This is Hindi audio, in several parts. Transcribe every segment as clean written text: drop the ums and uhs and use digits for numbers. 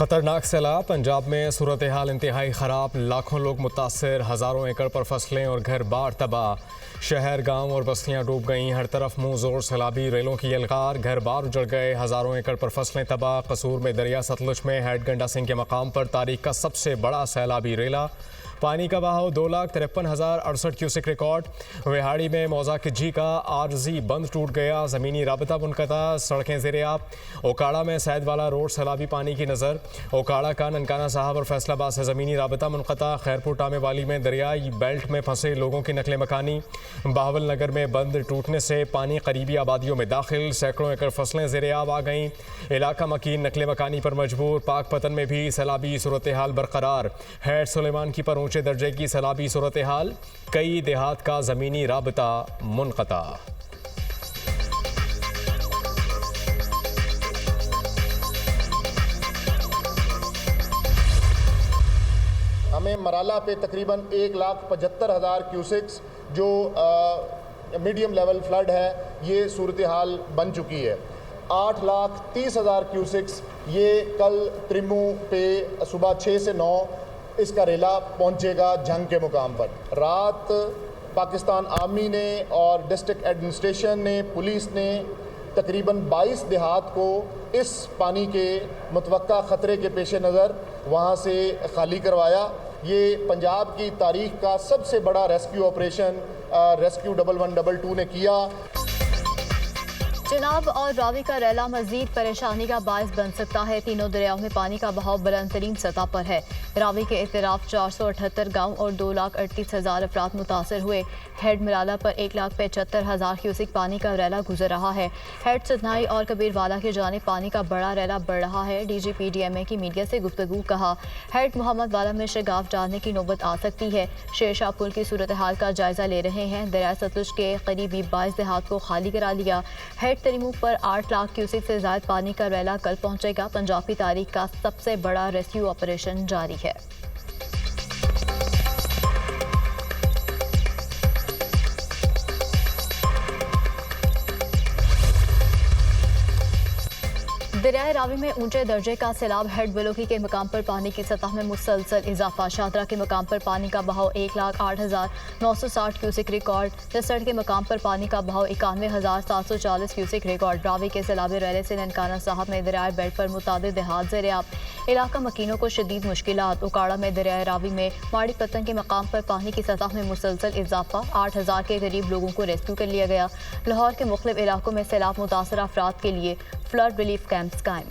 खतरनाक सैलाब। पंजाब में सूरत हाल इंतहाई ख़राब, लाखों लोग मुतासर, हज़ारों एकड़ पर फसलें और घर बार तबाह। शहर, गांव और बस्तियां डूब गईं, हर तरफ मुंह जोर सैलाबी, रेलों की यलगार, घर बार उजड़ गए, हज़ारों एकड़ पर फसलें तबाह। कसूर में दरिया सतलुज में हेड गंडा सिंह के मकाम पर तारीख का सबसे बड़ा सैलाबी रेला। पानी का बहाव 2,53,068 क्यूसिक रिकॉर्ड। विहाड़ी में मौजा किज्जी का आरजी बंद टूट गया, ज़मीनी राबता मुनक़ता, सड़कें ज़ेर-ए-आब। ओकाड़ा में सैद वाला रोड सैलाबी पानी की नज़र। ओकाड़ा का ननकाना साहब और फैसलाबाद से ज़मीनी राबता मुनक़ता। खैरपुर टामे वाली में दरियाई बेल्ट में फंसे लोगों की नकले मकानी। बहावल नगर में बंद टूटने से पानी करीबी आबादियों में दाखिल, सैकड़ों एकड़ फसलें ज़ेर-ए-आब आ गईं। इलाका मकीन नकले मकानी पर मजबूर। पाकपतन में भी सैलाबी सूरत हाल बरकरार। हैड सुलेमान की पर ऊंचे दर्जे की सैलाबी सूरत हाल, कई देहात का ज़मीनी राबता मुनक़ता। हमें मराला पे तकरीबन 1,75,000 क्यूसिक्स जो मीडियम लेवल फ्लड है, ये सूरत हाल बन चुकी है। 8,30,000 क्यूसिक्स ये कल त्रिमू पे सुबह 6 से 9 इसका रेला पहुंचेगा जंग के मुकाम पर। रात पाकिस्तान आर्मी ने और डिस्ट्रिक्ट एडमिनिस्ट्रेशन ने, पुलिस ने तकरीबन 22 देहात को इस पानी के मुतवक्का ख़तरे के पेश नज़र वहाँ से खाली करवाया। ये पंजाब की तारीख़ का सबसे बड़ा रेस्क्यू ऑपरेशन रेस्क्यू 1112 ने किया। चिनाब और रावी का रेला मजीद परेशानी का बायस बन सकता है। तीनों दरियाओं में पानी का बहाव बुलंद तरीन सतह पर है। रावी के इतराफ 478 गाँव और 2,38,000 अफराद मुतासर हुए। हेड मराला पर 1,75,000 क्यूसिक पानी का रेला गुजर रहा है। हेड सदनाई और कबीरवाला की जानिब पानी का बड़ा रेला बढ़ रहा है। DGPDMA की मीडिया से गुफ्तगू कहा, हेड मोहम्मद वाला में शगाफ डालने की नौबत आ सकती है। शेरशाह पुल की सूरत हाल का जायजा ले रहे हैं। दरिया सतलुज के करीबी 22 देहात को खाली करा लिया। हेड तरीमू पर 8 लाख क्यूसिक से ज्यादा पानी का रेला कल पहुंचेगा। पंजाब की तारीख का सबसे बड़ा रेस्क्यू ऑपरेशन जारी है। दरियाए रावी में ऊंचे दर्जे का सैलाब। हेड बिलोकी के मकाम पर पानी की सतह में मुसलसल इजाफा। शादरा के मकाम पर पानी का बहाव 1,08,960 क्यूसिक रिकॉर्ड। जसड़ के मकाम पर पानी का बहाव 91,740 क्यूसिक रिकॉर्ड। रावी के सैलाबी रेले से ननकाना साहब में दरियाए बेल्ट पर मुतादिद देहात ज़ेर-ए-आब। इलाका मकीनों को शदीद मुश्किलात। उकाड़ा में दरियाए रावी में माड़ी पत्तन के मकाम पर पानी की सतह में मुसलसल इजाफा। 8,000 के करीब लोगों को रेस्क्यू कर लिया गया। लाहौर के मुख्तलिफ इलाकों में सैलाब मुतासर अफराद के लिए फ्लड रिलीफ कैंप्स कायम।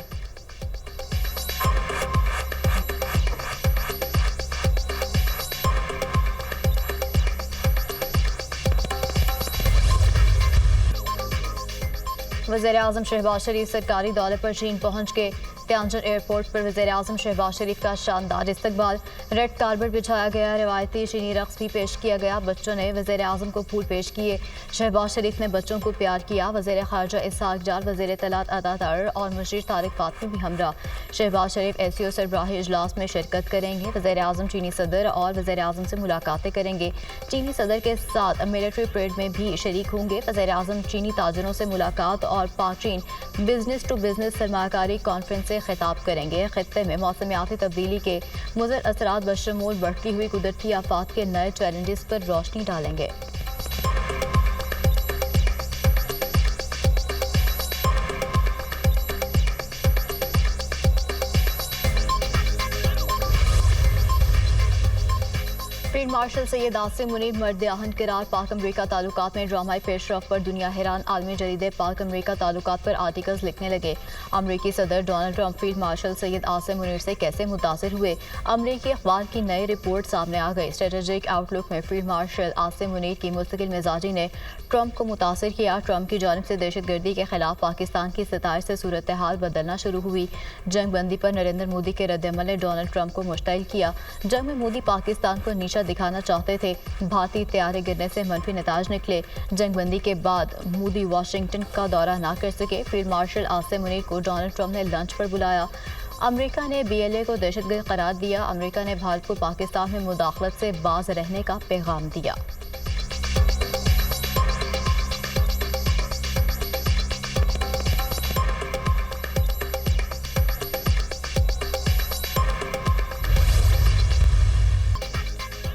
वज़ीर-ए-आज़म शहबाज शरीफ सरकारी दौरे पर चीन पहुंच गए। त्यानजन एयरपोर्ट पर वज़ीर-ए-आज़म शहबाज शरीफ का शानदार इस्तकबाल। रेड कारपेट बिछाया गया, रिवायती चीनी रक्स भी पेश किया गया। बच्चों ने वज़ीर-ए-आज़म को फूल पेश किए। शहबाज शरीफ ने बच्चों को प्यार किया। वज़ीर ख़ारजा इसहाक़ डार, वज़ीर इत्तलात अता तार और मुशीर तारिक फातमी भी हमरा। शहबाज शरीफ SCO सरबराही इजलास में शिरकत करेंगे। वज़ीर-ए-आज़म चीनी सदर और वज़ीर-ए-आज़म से मुलाकातें करेंगे। चीनी सदर के साथ मिलिट्री परेड में भी शरीक होंगे। वज़ीर-ए-आज़म चीनी ताजरों से मुलाकात और पाक चीन बिजनेस टू बिजनेस सरमाकारी कॉन्फ्रेंस से खिताब करेंगे। खित्ते में मौसमियाती तब्दीली के मुज़र असरात बशमूल बढ़ती हुई कुदरती आफात के नए चैलेंजेस पर रोशनी डालेंगे। फील्ड मार्शल सैयद आसिम मुनीर मर्द आहन करार। पाक अमरीका ताल्लुकात में ड्रामाई पेशरफ पर दुनिया हैरान। आलमी जरीदे पाक अमरीका ताल्लुकात पर आर्टिकल्स लिखने लगे। अमरीकी सदर Donald Trump field marshal Syed Asim Munir से कैसे मुतासिर हुए, अमरीकी अखबार की नई रिपोर्ट सामने आ गई। स्ट्रेटेजिक आउटलुक में फील्ड मार्शल आसिम मुनीर की मुस्तकिल मिजाजी ने ट्रंप को मुतासिर किया। ट्रंप की जानिब से दहशतगर्दी के खिलाफ पाकिस्तान की सताइश से सूरत हाल बदलना शुरू हुई। जंग बंदी पर नरेंद्र मोदी के रद्दअमल ने डोनाल्ड ट्रंप को मुश्तइल किया। जंग में मोदी पाकिस्तान को नीचा दिखाना चाहते थे। भारतीय तैयारी गिरने से मनफी नताज निकले। जंगबंदी के बाद मोदी वाशिंगटन का दौरा ना कर सके। फील्ड मार्शल आसिम मुनीर को डोनाल्ड ट्रंप ने लंच पर बुलाया। अमेरिका ने BLA को दहशतगर्द करार दिया। अमेरिका ने भारत को पाकिस्तान में मुदाखलत से बाज रहने का पैगाम दिया।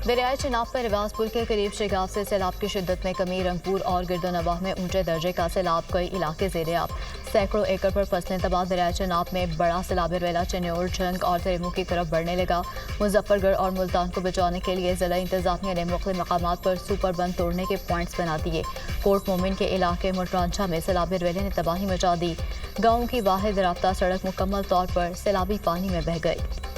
दरियाए चिनाब पर रिवाज पुल के करीब शिगाफ से सैलाब की शिद्दत में कमी। रंगपुर और गिरदोनवाह में ऊंचे दर्जे का सैलाब, कई इलाके ज़ेर-ए-आब। सैकड़ों एकड़ पर फसलें तबाह। दरियाए चिनाब में बड़ा सैलाबी रेला चन्योर, झंग और तेरेमू की तरफ बढ़ने लगा। मुजफ्फरगढ़ और मुल्तान को बचाने के लिए जिला इंतजामिया ने मुख्तलिफ मकामात पर सुपर बंद तोड़ने के पॉइंट्स बना दिए। कोट मोमिन के इलाके मुटरांझा में सैलाबी रेले ने तबाही मचा दी। गाँव की वाहिद राब्ता सड़क मुकम्मल तौर पर सैलाबी पानी में बह गई।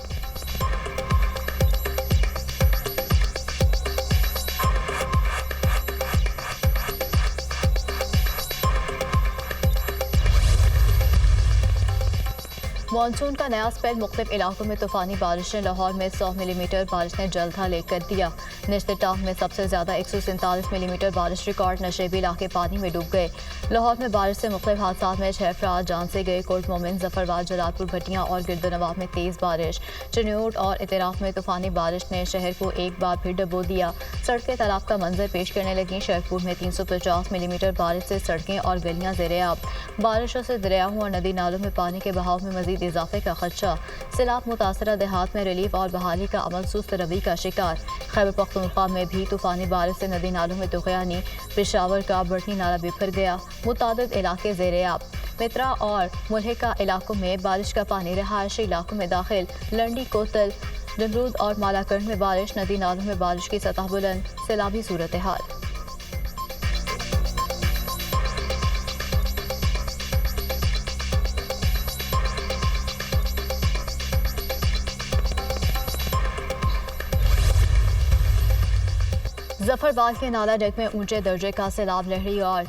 मानसून का नया स्पेल, मुख्तलिफ इलाकों में तूफानी बारिशें। लाहौर में 100 मिलीमीटर बारिश ने जल्द हाल कर दिया। निश्चित टांग में सबसे ज्यादा 147 मिलीमीटर बारिश रिकॉर्ड। नशेबी इलाके पानी में डूब गए। लाहौर में बारिश से मुख्तलिफ हादसा में 6 अफराद जान से गए। कोट मोमिन, जफरवाद, जलालपुर, भटियां और गिरदोनवाह में तेज बारिश। चन्योट और इतराफ में तूफानी बारिश ने शहर को एक बार फिर डुबो दिया। सड़कें तालाब का मंजर पेश करने लगी। शेरपुर में 350 मिलीमीटर बारिश से सड़कें और गलियां ज़ेर-ए-आब। बारिशों से दरियाओं और नदी नालों में पानी के बहाव में मजीद इजाफे का खदशा। सैलाब मुतासरा देहात में रिलीफ और बहाली का अमल सुस्त रवि का शिकार। खैबर पख्तूनख्वा में भी तूफानी बारिश से नदी नालों में तुगयानी। पेशावर का बर्टनी नाला बिखर गया। मुतादिद इलाके ज़ेर-ए-आब। मित्रा और मुल्हिका इलाकों में बारिश का पानी रहायशी इलाकों में दाखिल। लंडी, कोतल, नमरूद और मालाकंड में बारिश। नदी नालों में बारिश की सतह बुलंद। सैलाबी सूरत हाल। जफरवाद के नाला डेक में ऊंचे दर्जे का सैलाब। लहरी और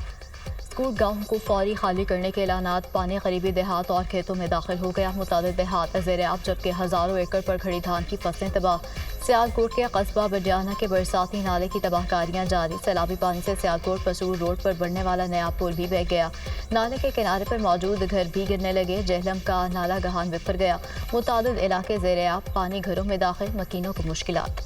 स्कूल गांव को फौरी खाली करने के ऐलानात। पानी करीबी देहात और खेतों में दाखिल हो गया। मुतादिद देहात ज़ेर-ए-आब, जबकि हज़ारों एकड़ पर खड़ी धान की फसलें तबाह। सियालकोट के कस्बा बडियाना के बरसाती नाले की तबाहकारियां जारी। सैलाबी पानी से सियालकोट पसूर रोड पर बढ़ने वाला नया पुल भी बह गया। नाले के किनारे पर मौजूद घर भी गिरने लगे। जहलम का नाला गहान बिखर गया। मुतादिद इलाके ज़ेर-ए-आब। पानी घरों में दाखिल, मकीनों को मुश्किलात।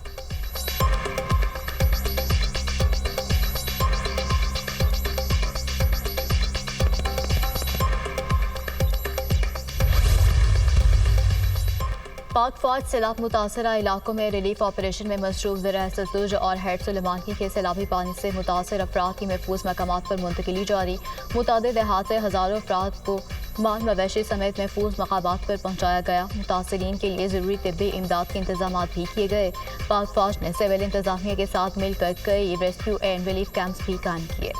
पाक फौज सैलाब मुतासरा इलाकों में रिलीफ ऑपरेशन में मसरूफ। ज़राए सतलुज और हेड सुलेमानी के सैलाबी पानी से मुतासर अफराद की महफूज मकामात पर मुंतकिली जारी। मुतादिद देहात से हज़ारों अफराद को माल मवेशी समेत महफूज मकामात पर पहुँचाया गया। मुतासरीन के लिए ज़रूरी तिब्बी इमदाद के इंतजाम भी किए गए। पाक फौज ने सिविल इंतजामिया के साथ मिलकर कई रेस्क्यू एंड रिलीफ कैंप्स भी कायम किए।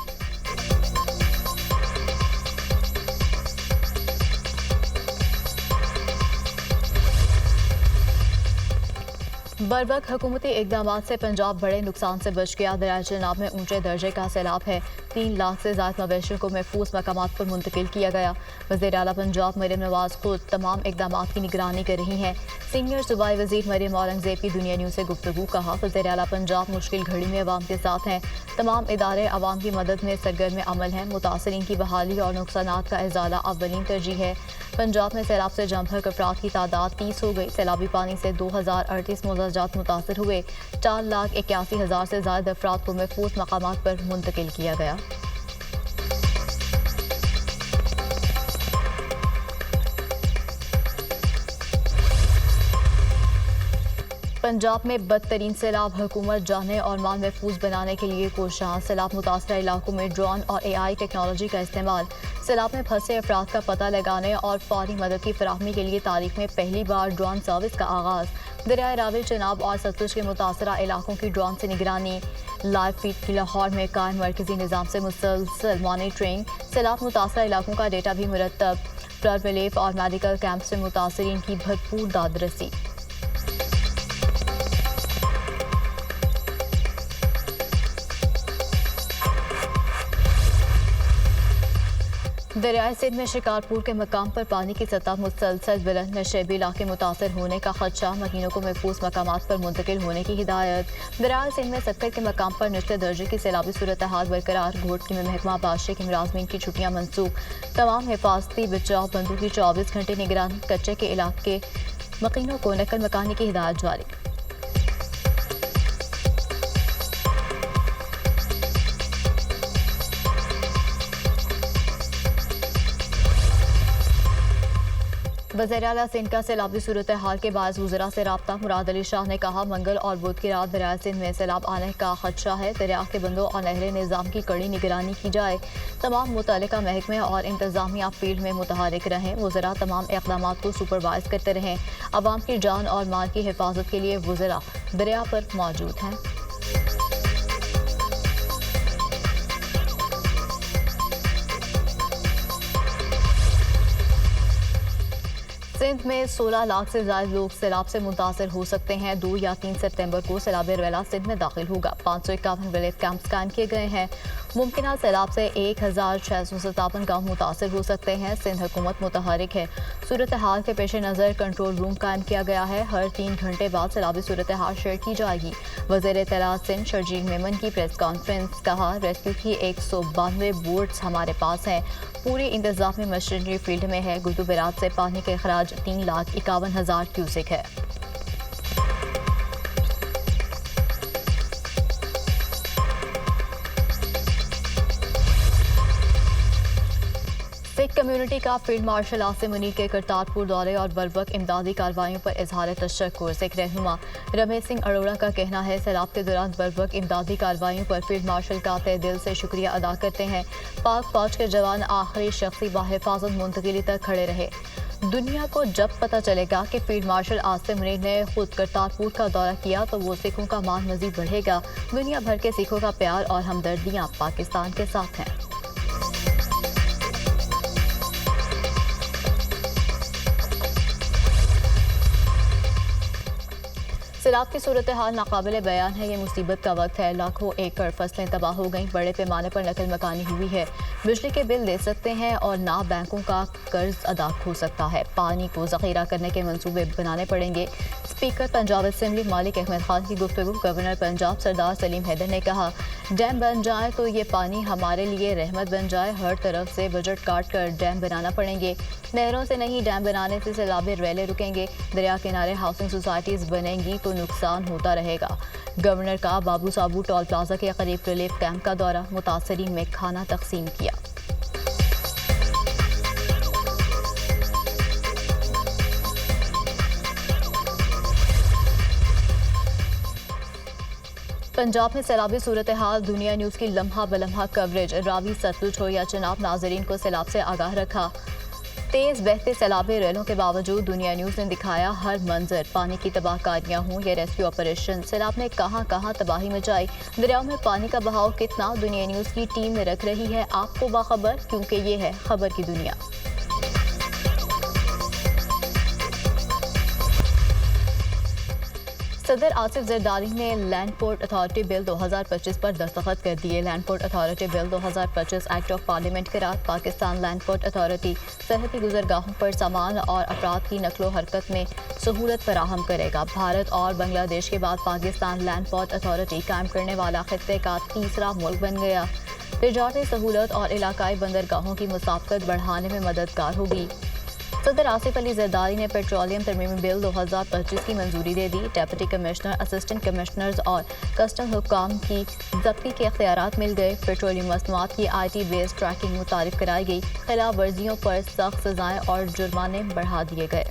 बरवक्त हुकूमती इकदाम से पंजाब बड़े नुकसान से बच गया। दरियाए चिनाब में ऊंचे दर्जे का सैलाब है। 3 लाख से ज्यादा मवेशियों को महफूज मकामात पर मुंतकिल किया गया। वज़ीर आला पंजाब मरियम नवाज खुद तमाम इकदाम की निगरानी कर रही हैं। सीनियर सूबाई वज़ीर मरियम औरंगज़ेब की दुनिया न्यूज़ से गुफ्तगू। कहा, वज़ीर आला पंजाब मुश्किल घड़ी में अवाम के साथ हैं। तमाम इदारे अवाम की मदद में सरगर्म अमल हैं। मुतासरीन की बहाली और नुकसानात का इज़ाला अव्वलीन तरजीह है। पंजाब में सैलाब से जम भर अफराद की तादाद 30 हो गई। सैलाबी पानी से 2038 मुआवजात मुतासर हुए। 4,81,000 से ज्यादा अफराद को महफूज मकामात पर मुंतकिल किया गया। पंजाब में बदतरीन सैलाब। हुकूमत जाने और माल महफूज बनाने के लिए कोशिशां। सैलाब मुतासरा इलाकों में ड्रोन और AI टेक्नोलॉजी का इस्तेमाल। सैलाब में फंसे अफराद का पता लगाने और फौरी मदद की फराहमी के लिए तारीख में पहली बार ड्रोन सर्विस का आगाज़। दरियाए रावी, चिनाब और सतलुज के मुतासरा इलाकों की ड्रोन से निगरानी। लाइव फीड की लाहौर में कायम मरकजी निज़ाम से मुसलसल मॉनिटरिंग। सैलाब मुतासरा इलाकों का डेटा भी मुरतब। फ्लड रिलीफ और मेडिकल कैंप से मुतासरीन की भरपूर दादरसी। दरियाए सिंध में शिकारपुर के मकाम पर पानी की सतह मुसलसल बुलंद। नशेबी इलाके मुतासर होने का खदशा। महीनों को महफूज मकामात पर मुंतकिल होने की हिदायत। दरियाए सिंध में सक्कर के मकाम पर निचले दर्जे की सैलाबी सूरत हाल बरकरार। घोटकी में महकमा बादशाह के मुलाजमीन की छुट्टियां मनसूख। तमाम हिफाजती बचाव बंदूक की 24 घंटे निगरानी। कच्चे के इलाके मकीनों को नकल मकानी की हिदायत जारी। वज़ीर आला सिंध का सैलाबी सूरत हाल के बायस वज़रा से रब्ता। मुराद अली शाह ने कहा, मंगल और बुध की रात दरिया सिंध में सैलाब आने का खदशा है। दरिया के बंदों और नहरी निज़ाम की कड़ी निगरानी की जाए। तमाम मुतल्लिका महकमे और इंतजामिया फील्ड में मुतहरिक रहें। वज़रा तमाम इक़दामात को सुपरवाइज करते रहें। अवाम की जान और माल की हिफाजत के लिए वज़रा दरिया पर मौजूद हैं। सिंध में 16 लाख से ज्यादा लोग सैलाब से मुतासर हो सकते हैं। 2 या 3 सितंबर को सैलाबी रेला सिंध में दाखिल होगा। 551 रिलीफ कैंप्स कायम किए गए हैं। मुमकिन सैलाब से 1657 गाँव मुतासर हो सकते हैं। सिंध हुकूमत मुतहरिक है। सूरत हाल के पेश नज़र कंट्रोल रूम कायम किया गया है। हर 3 घंटे बाद सैलाबी सूरत हाल शेयर की जाएगी। वज़ीर इत्तलात सिंध शर्जील मेमन की प्रेस कॉन्फ्रेंस। कहा, रेस्क्यू की 192 बोट्स हमारे पास हैं। पूरी इंतजामी मशीनरी फील्ड में है। गुर्दू बराज से पानी के अखराज 3,51,000 क्यूसेक है। सिख कम्युनिटी का फील्ड मार्शल आसिम मुनीर के करतारपुर दौरे और बरवक इमदादी कार्रवाइयों पर इजहार तशक्कुर। सिख रहनुमा रमेश सिंह अरोड़ा का कहना है, सैलाब के दौरान बरवक इमदादी कार्रवाइयों पर फील्ड मार्शल का तहे दिल से शुक्रिया अदा करते हैं। पाक फौज के जवान आखिरी शख्सी बाहिफाजत मुंतकिली तक खड़े रहे। दुनिया को जब पता चलेगा कि फील्ड मार्शल आसिम मुनीर ने खुद करतारपुर का दौरा किया तो वो सिखों का मान मजीद बढ़ेगा। दुनिया भर के सिखों का प्यार और हमदर्दियाँ पाकिस्तान के साथ हैं। सैलाब की सूरत हाल नाकाबिले बयान है। ये मुसीबत का वक्त है। लाखों एकड़ फसलें तबाह हो गईं। बड़े पैमाने पर नकल मकानी हुई है। बिजली के बिल दे सकते हैं और ना बैंकों का कर्ज अदा हो सकता है। पानी को ज़ख़ीरा करने के मंसूबे बनाने पड़ेंगे। स्पीकर पंजाब असम्बली मालिक अहमद खान की गुफ्तगू। गवर्नर पंजाब सरदार सलीम हैदर ने कहा, डैम बन जाए तो ये पानी हमारे लिए रहमत बन जाए। हर तरफ से बजट काट कर डैम बनाना पड़ेंगे। नहरों से नहीं, डैम बनाने से सैलाबी रेले रुकेंगे। दरिया किनारे हाउसिंग सोसाइटीज़ बनेंगी तो नुकसान होता रहेगा। गवर्नर का बाबू साबू टोल प्लाजा के करीब रिलीफ कैंप का दौरा। मुतासरीन में खाना तकसीम किया। पंजाब में सैलाबी सूरत हाल। दुनिया न्यूज़ की लम्हा बलम्हा कवरेज। रावी, सतलुज हो या चिनाब, नाजरीन को सैलाब से आगाह रखा। तेज बहते सैलाबी रेलों के बावजूद दुनिया न्यूज़ ने दिखाया हर मंजर। पानी की तबाहकारियाँ हों या रेस्क्यू ऑपरेशन, सैलाब ने कहाँ कहाँ तबाही मचाई। दरियाओं में पानी का बहाव कितना, दुनिया न्यूज़ की टीम रख रही है आपको बाखबर, क्योंकि ये है खबर की दुनिया। सदर आसिफ जरदारी ने लैंड पोर्ट अथॉरिटी बिल 2025 पर दस्तखत कर दिए। Land port authority bill 2025 act of parliament के रात पाकिस्तान लैंड पोर्ट अथॉरिटी सरहदी गुजरगाहों पर सामान और अफराद की नकलो हरकत में सहूलत फराहम करेगा। भारत और बांग्लादेश के बाद पाकिस्तान लैंड पोर्ट अथॉरिटी कायम करने वाला खित्ते का तीसरा मुल्क बन गया। तिजारती सहूलत और इलाकाई बंदरगाहों की मुसाफत बढ़ाने में मददगार होगी। सदर आसिफ अली जरदारी ने पेट्रोलियम तरमीमी बिल 2025 की मंजूरी दे दी। डेप्यूटी कमिश्नर, असिस्टेंट कमिश्नर्स और कस्टम हुक्काम की जब्ती के अख्तियारात मिल गए। पेट्रोलियम मसनूआत की IT बेस्ड ट्रैकिंग मुतारिफ कराई गई। खिलाफ वर्जियों पर सख्त सजाएं और जुर्माने बढ़ा दिए गए।